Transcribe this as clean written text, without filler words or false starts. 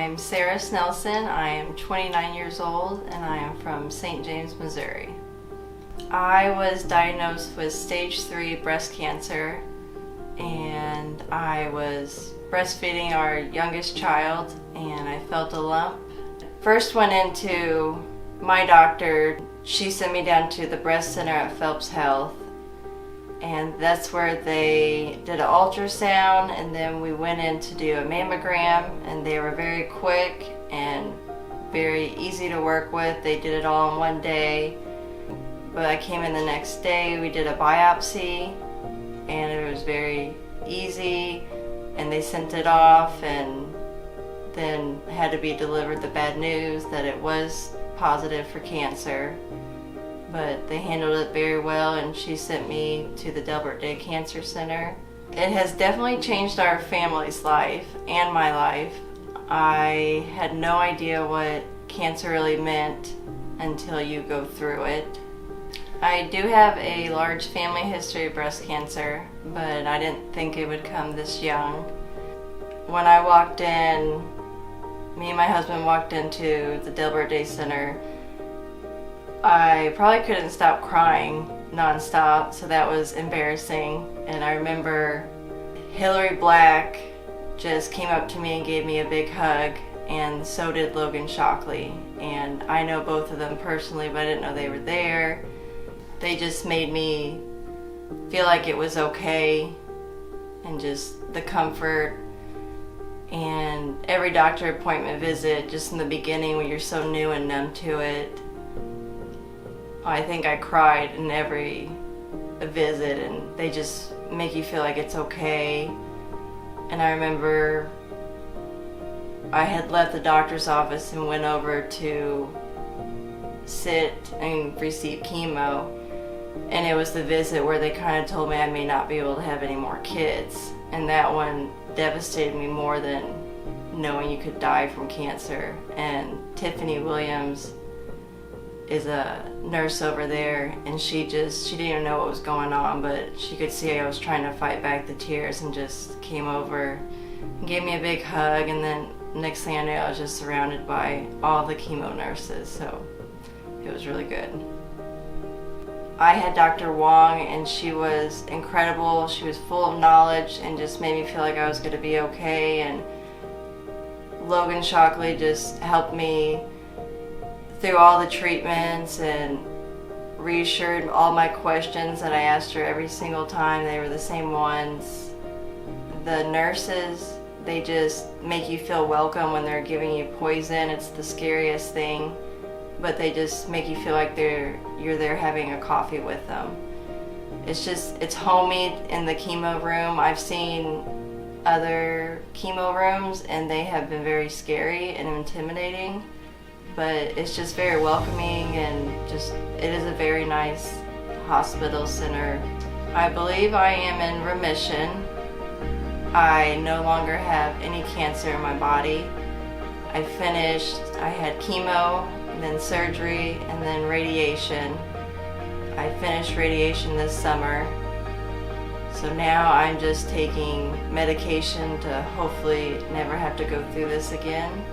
I'm Sarah Snelson. I am 29 years old and I am from St. James, Missouri. I was diagnosed with stage 3 breast cancer and I was breastfeeding our youngest child and I felt a lump. First went into my doctor. She sent me down to the breast center at Phelps Health, and that's where they did an ultrasound, and then we went in to do a mammogram, and they were very quick and very easy to work with. They did it all in one day. But I came in the next day, we did a biopsy, and it was very easy, and they sent it off, and then had to be delivered the bad news that it was positive for cancer. But they handled it very well, and she sent me to the Delbert Day Cancer Center. It has definitely changed our family's life and my life. I had no idea what cancer really meant until you go through it. I do have a large family history of breast cancer, but I didn't think it would come this young. When I walked in, me and my husband walked into the Delbert Day Center, I probably couldn't stop crying nonstop, so that was embarrassing. And I remember Hillary Black just came up to me and gave me a big hug, and so did Logan Shockley. And I know both of them personally, but I didn't know they were there. They just made me feel like it was okay, and just the comfort. And every doctor appointment visit, just in the beginning when you're so new and numb to it, I think I cried in every visit, and they just make you feel like it's okay. And I remember I had left the doctor's office and went over to sit and receive chemo, and it was the visit where they kind of told me I may not be able to have any more kids, and that one devastated me more than knowing you could die from cancer. And Tiffany Williams is a nurse over there, and she didn't even know what was going on, but she could see I was trying to fight back the tears, and just came over and gave me a big hug. And then next thing I knew, I was just surrounded by all the chemo nurses, so it was really good. I had Dr. Wong, and she was incredible. She was full of knowledge and just made me feel like I was going to be okay. And Logan Shockley just helped me through all the treatments and reassured all my questions that I asked her every single time. They were the same ones. The nurses, they just make you feel welcome when they're giving you poison. It's the scariest thing, but they just make you feel like you're there having a coffee with them. It's homey in the chemo room. I've seen other chemo rooms and they have been very scary and intimidating, but it's just very welcoming, and it is a very nice hospital center. I believe I am in remission. I no longer have any cancer in my body. I had chemo, and then surgery, and then radiation. I finished radiation this summer. So now I'm just taking medication to hopefully never have to go through this again.